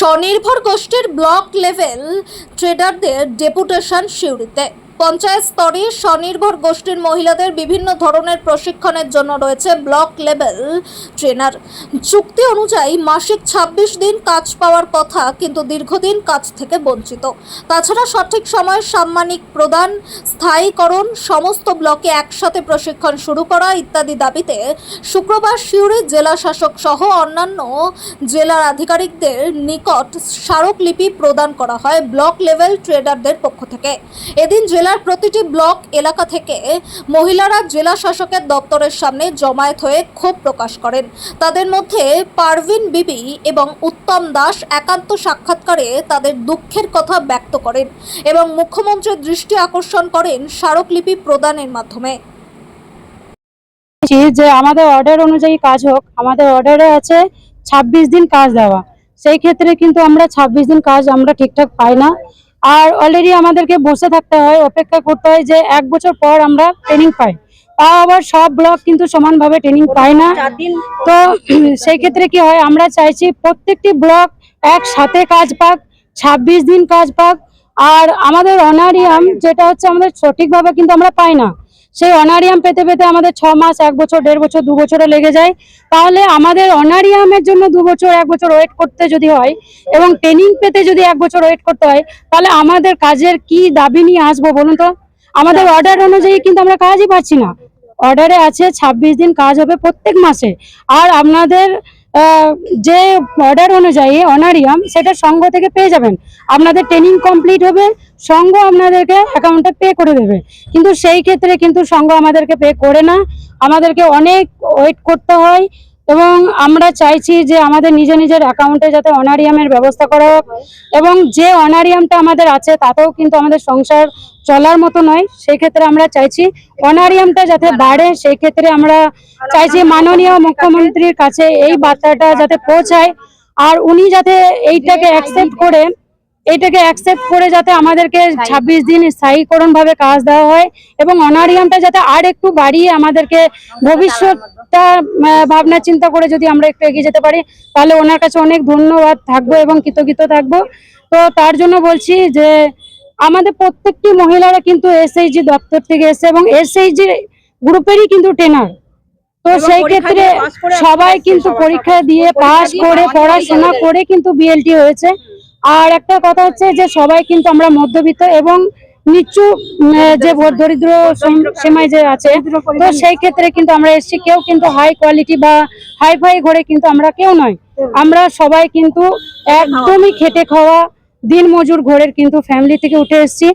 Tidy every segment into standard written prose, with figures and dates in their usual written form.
স্বনির্ভর গোষ্ঠীর block level ট্রেডারদের deputation সিউড়িতে। Panchayat স্তরে স্বনির্ভর গোষ্ঠীর মহিলাদের বিভিন্ন ধরনের প্রশিক্ষণের জন্য রয়েছে ব্লক লেভেল ট্রেনার। চুক্তি অনুযায়ী মাসিক 26 দিন কাজ পাওয়ার কথা, কিন্তু দীর্ঘদিন কাজ থেকে বঞ্চিত। তাছাড়া সঠিক সময়ে সাম্মানিক প্রদান, স্থায়ীকরণ, সমস্ত ব্লকে একসাথে প্রশিক্ষণ শুরু করা ইত্যাদি দাবিতে শুক্রবার সিউড়ি জেলা শাসক সহ অন্যান্য জেলার আধিকারিকদের নিকট স্মারকলিপি প্রদান করা হয় ব্লক লেভেল ট্রেডারদের পক্ষ থেকে। এদিন জেলার প্রতিটি ব্লক এলাকা থেকে মহিলারা জেলা শাসকের দপ্তরের সামনে জমায়েত হয়ে ক্ষোভ প্রকাশ করেন। তাদের মধ্যে পারভিন বিবি এবং উত্তম দাস একান্ত সাক্ষাৎকারে তাদের দুঃখের কথা ব্যক্ত করেন এবং মুখ্যমন্ত্রীর দৃষ্টি আকর্ষণ করেন স্মারকলিপি প্রদানের মাধ্যমে। যে আমাদের অর্ডার অনুযায়ী কাজ হোক, আমাদের অর্ডারে আছে 26 দিন কাজ দেওয়া। সেই ক্ষেত্রে কিন্তু আমরা 26 দিন কাজ আমরা ঠিকঠাক পাই না, আর অলরেডি আমাদেরকে বসে থাকতে হয়, অপেক্ষা করতে হয় যে 1 বছর পর আমরা ট্রেনিং পাই। তাও আবার সব ব্লক কিন্তু সমানভাবে ট্রেনিং পায় না। তো সেই ক্ষেত্রে কি হয়, আমরা চাইছি প্রত্যেকটি ব্লক একসাথে কাজ পাক, 26 দিন কাজ পাক। আর আমাদের অনারিয়াম যেটা হচ্ছে আমাদের সঠিকভাবে কিন্তু আমরা পাই না। সেই অনারিয়াম পেতে পেতে আমাদের 6 মাস, 1 বছর, 1.5 বছর, 2 বছরও লেগে যায়। তাহলে আমাদের অনারিয়ামের জন্য 2 বছর, 1 বছর ওয়েট করতে যদি হয় এবং ট্রেনিং পেতে যদি 1 বছর ওয়েট করতে হয়, তাহলে আমাদের কাজের কি দাবি নিয়ে আসবো বলুন তো? আমাদের অর্ডার অনুযায়ী কিন্তু আমরা কাজই পাচ্ছি না। অর্ডারে আছে 26 দিন কাজ হবে প্রত্যেক মাসে। আর আপনাদের যে অর্ডার অনুযায়ী অনারিয়াম সেটা সংঘ থেকে পেয়ে যাবেন। আপনাদের ট্রেনিং কমপ্লিট হবে, সংঘ আপনাদেরকে অ্যাকাউন্টে পে করে দেবে। কিন্তু সেই ক্ষেত্রে কিন্তু সংঘ আমাদেরকে পে করে না, আমাদেরকে অনেক ওয়েট করতে হয়। এবং আমরা চাইছি যে আমাদের নিজের অ্যাকাউন্টে যাতে অনারিয়ামের ব্যবস্থা করা হোক, এবং যে অনারিয়ামটা আমাদের আছে তাতেও কিন্তু আমাদের সংসার চলার মতো নয়। সেই ক্ষেত্রে আমরা চাইছি অনারিয়ামটা যাতে বাড়ে। সেই ক্ষেত্রে আমরা চাইছি মাননীয় মুখ্যমন্ত্রীর কাছে এই বার্তাটা যাতে পৌঁছায়, আর উনি যাতে এইটাকে অ্যাকসেপ্ট করে যাতে আমাদেরকে 26 দিন স্থায়ীকরণ ভাবে কাজ দেওয়া হয়, এবং অনারিয়ামটা যাতে আর একটু বাড়িয়ে আমাদেরকে ভবিষ্যৎটা ভাবনা চিন্তা করে যদি আমরা একটু এগিয়ে যেতে পারি, তাহলে ওনার কাছে অনেক ধন্যবাদ থাকবো এবং কৃতজ্ঞ থাকবো। তো তার জন্য বলছি যে আমাদের প্রত্যেকটি মহিলারা কিন্তু এসএইচজি দপ্তর থেকে এসে এবং এসএইচজি গ্রুপেরই কিন্তু ট্রেনার। তো সেই ক্ষেত্রে সবাই কিন্তু পরীক্ষা দিয়ে পাস করে পড়াশোনা করে কিন্তু বিএলটি হয়েছে। আর একটা কথা হচ্ছে যে সবাই কিন্তু আমরা মধ্যবিত্ত এবং নিচু যে দরিদ্র সীমায় যে আছে, তো সেই ক্ষেত্রে কিন্তু আমরা এসছি। কেউ কিন্তু হাই কোয়ালিটি বা হাইফাই ঘরে কিন্তু আমরা কেউ নয়। আমরা সবাই কিন্তু একদমই খেটে খাওয়া দিন মজুর ঘরের কিন্তু ফ্যামিলি থেকে উঠে এসেছি।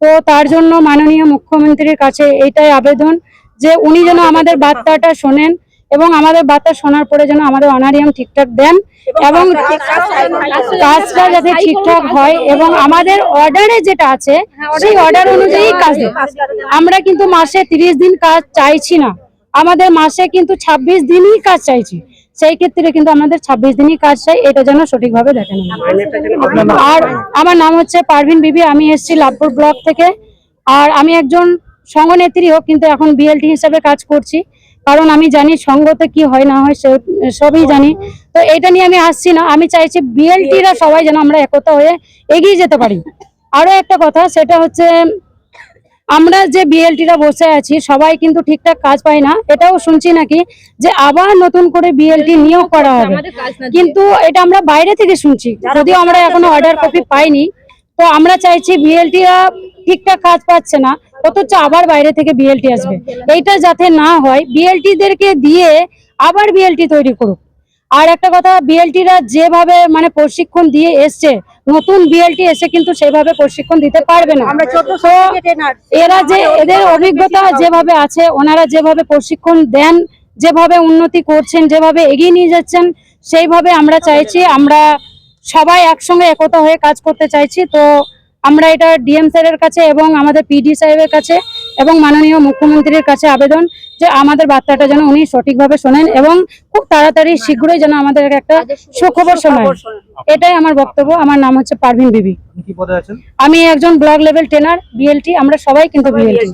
তো তার জন্য মাননীয় মুখ্যমন্ত্রীর কাছে এইটাই আবেদন যে উনি যেন আমাদের বার্তাটা শোনেন, এবং আমাদের বার্তা শোনার পরে যেন আমাদের অনারিয়াম ঠিকঠাক দেন এবং কাজটা যাতে ঠিকঠাক হয়, এবং আমাদের অর্ডারে যেটা আছে সেই অর্ডার অনুযায়ী কাজ দেন। আমরা কিন্তু মাসে 30 দিন কাজ চাইছি না, আমাদের মাসে কিন্তু 26 দিনই কাজ চাইছি। সেই ক্ষেত্রে কিন্তু আমাদের 26 দিনই কাজ চাই, এটা যেন সঠিকভাবে দেখেন। আর আমার নাম হচ্ছে পারভিন বিবি, আমি এসেছি লাভপুর ব্লক থেকে। আর আমি একজন সংঘ নেত্রীও, কিন্তু এখন বিএলটি হিসাবে কাজ করছি, কারণ আমি জানি সংঘতে কি হয় না হয় সবই জানি। তো এটা নিয়ে আমি আসছি না, আমি চাইছি বিএলটিরা সবাই যেন আমরা একতা হয়ে এগিয়ে যেতে পারি। আরো একটা কথা, সেটা হচ্ছে আমরা যে বিএলটিরা বসে আছি সবাই কিন্তু ঠিকঠাক কাজ পাই না। এটাও শুনছি নাকি যে আবার নতুন করে বিএলটি নিয়োগ করা হবে, কিন্তু এটা আমরা বাইরে থেকে শুনছি, যদিও আমরা এখনো অর্ডার কপি পাইনি। তো আমরা চাইছি বিএলটিরা ঠিকঠাক কাজ পাচ্ছে না, অথচ আবার বাইরে থেকে বিএলটি আসবে। এইটা যাতে না হয়, বিএলটিদেরকে দিয়ে আবার বিএলটি তৈরি করুক। আর একটা কথা, বিএলটিরা যেভাবে মানে প্রশিক্ষণ দিয়ে এসছে, নতুন বিএলটি এসে কিন্তু সেভাবে প্রশিক্ষণ দিতে পারবে না। এরা যে এদের অভিজ্ঞতা যেভাবে আছে, ওনারা যেভাবে প্রশিক্ষণ দেন, যেভাবে উন্নতি করছেন, যেভাবে এগিয়ে নিয়ে যাচ্ছেন, সেইভাবে আমরা চাইছি আমরা সবাই একসঙ্গে একতা হয়ে কাজ করতে চাইছি। তো আমরা এটা ডিএম স্যারের কাছে এবং আমাদের পিডি সাহেবের কাছে এবং মাননীয় মুখ্যমন্ত্রীর কাছে আবেদন যে আমাদের বার্তাটা যেন উনি সঠিকভাবে শোনেন এবং খুব তাড়াতাড়ি শীঘ্রই যেন আমাদের একটা সুখবর শোনায়। এটাই আমার বক্তব্য। আমার নাম হচ্ছে পারভিন বিবি, আমি একজন ব্লক লেভেল ট্রেনার বিএলটি। আমরা সবাই কিন্তু বিএলটি।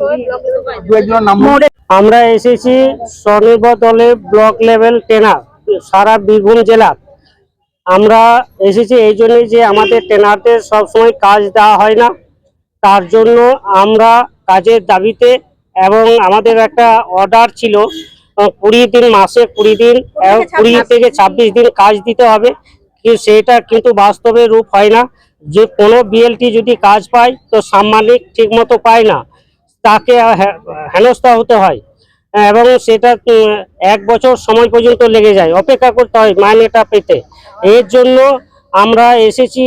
আমরা এসেছি স্বনির্ভর দলের ব্লক লেভেল ট্রেনার সারা বীরভূম জেলা। আমরা এসেছি এই জন্যই যে আমাদের ট্রেনারদের সবসময় কাজ দেওয়া হয় না, তার জন্য আমরা কাজের দাবিতে এবং আমাদের একটা অর্ডার ছিল 20 দিন, মাসে 20 দিন, 20 থেকে 26 দিন কাজ দিতে হবে, সেটা কিন্তু বাস্তবে রূপ হয় না। যে কোনো বিএলটি যদি কাজ পায় তো সাম্মানিক ঠিক মতো পায় না, তাকে হেনস্থা হতে হয় এবং সেটা 1 বছর সময় পর্যন্ত লেগে যায়, অপেক্ষা করতে হয় মাইনেটা পেতে। এর জন্য আমরা এসেছি।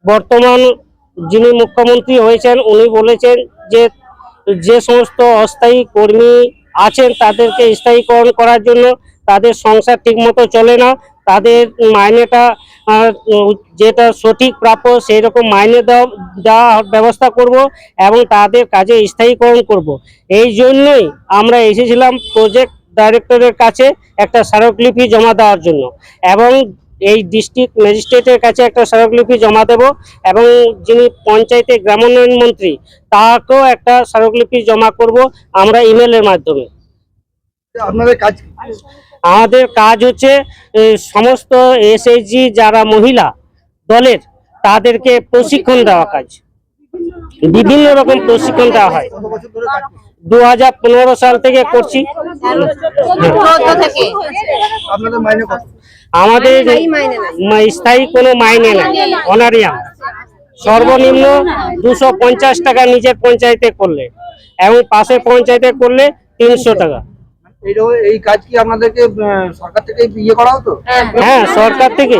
বর্তমান যিনি মুখ্যমন্ত্রী হয়েছেন উনি বলেছেন যে যে সমস্ত অস্থায়ী কর্মী আছেন তাদেরকে স্থায়ীকরণ করার জন্য, তাদের সংসার ঠিকমতো চলে না, তাদের মাইনেটা যেটা সঠিক প্রাপ্য সেই রকম মাইনে দেওয়ার ব্যবস্থা করব এবং তাদের কাজে স্থায়ীকরণ করব। এই জন্যই আমরা এসেছিলাম প্রজেক্ট ডাইরেক্টরের কাছে একটা স্মারকলিপি জমা দেওয়ার জন্য এবং এই ডিস্ট্রিক্ট ম্যাজিস্ট্রেটের কাছে একটা স্মারকলিপি জমা দেব এবং যিনি পঞ্চায়েতে গ্রামোন্নয়ন মন্ত্রী তাকেও একটা স্মারকলিপি জমা করব আমরা ইমেলের মাধ্যমে। আপনাদের কাজ আমাদের কাজ হচ্ছে সমস্ত এসএইচজি যারা মহিলা দলের তাদেরকে প্রশিক্ষণ দেওয়া কাজ, বিভিন্ন রকম প্রশিক্ষণ দেওয়া হয়। কত বছর ধরে কাজ করছেন? 2015 সাল থেকে করছি। আপনাদের মাইনে কত? আমাদের স্থায়ী কোনো মাইনে নাই, অনারিয়াম। সর্বনিম্ন 250 টাকা নিজের পঞ্চায়েতে করলে এবং পাশের পঞ্চায়েতে করলে 300 টাকা। এই কাজ কি আপনাদেরকে সরকার থেকে করা হতো? হ্যাঁ, সরকার থেকে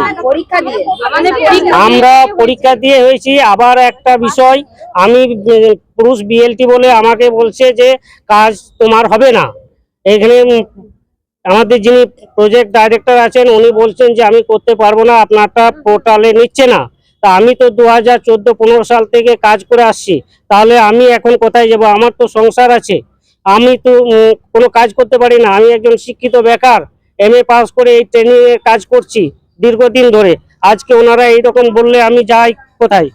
আমরা পরীক্ষা দিয়ে হয়েছি। আবার একটা বিষয়, আমি পুরুষ বিএলটি বলে আমাকে বলছে যে কাজ তোমার হবে না। এখানে আমাদের যিনি প্রজেক্ট ডাইরেক্টর আছেন উনি বলছেন যে আমি করতে পারবো না, আপনারটা পোর্টালে নিচ্ছে না। তা আমি তো 2014-15 সাল থেকে কাজ করে আসছি, তাহলে আমি এখন কোথায় যাব? আমার তো সংসার আছে, আমি তো কোনো কাজ করতে পারি না। আমি একজন শিক্ষিত বেকার, এমএ পাস করে এই ট্রেনিং এর কাজ করছি দীর্ঘদিন ধরে। আজকে ওনারা এইরকম বললে আমি যাই কোথায়?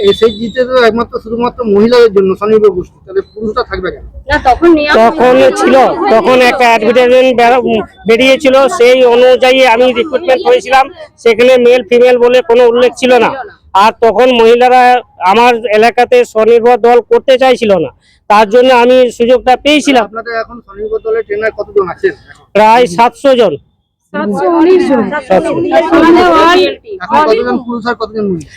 এসএইচজিতে তো একমাত্র শুধুমাত্র মহিলাদের জন্য স্বনির্ভর গোষ্ঠী, তাহলে পুরুষরা থাকবে কেন? তখন ছিল, তখন একটা অ্যাডভার্টাইজমেন্ট বেরিয়েছিল, সেই অনুযায়ী আমি রিক্রুটমেন্ট হয়েছিলাম। সেখানে মেল ফিমেল বলে কোনো উল্লেখ ছিল না। আর তখন মহিলারা আমার এলাকাতে স্বনির্ভর দল করতে চাইছিল না, তার জন্য আমি সুযোগটা পেয়েছিলাম। আপনাদের এখন স্বনির্ভর দলের ট্রেনার কতজন আছেন? প্রায় 700 জন। 719 জন। এখন কতজন পুরুষ আর কতজন মহিলা?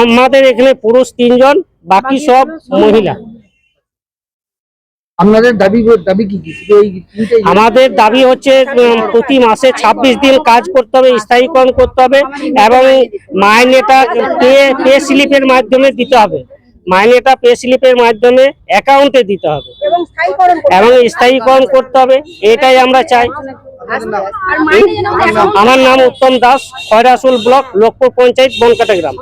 আমাদের এখানে পুরুষ 3 জন, বাকি সব মহিলা। আপনাদের দাবি কি কি? শুধু এই তিনটেই? আমাদের দাবি হচ্ছে প্রতি মাসে 26 দিন কাজ করতে হবে, স্থায়ীকরণ করতে হবে এবং মাইনেটা পে স্লিপের মাধ্যমে দিতে হবে। মাইনেটা পে স্লিপের মাধ্যমে অ্যাকাউন্টে দিতে হবে এবং স্থায়ীকরণ করতে হবে, এটাই আমরা চাই। আপনাদের নাম? আমার নাম উত্তম দাস, খয়রাসুল ব্লক, লোকপুর পঞ্চায়েত, বনকাটা গ্রাম।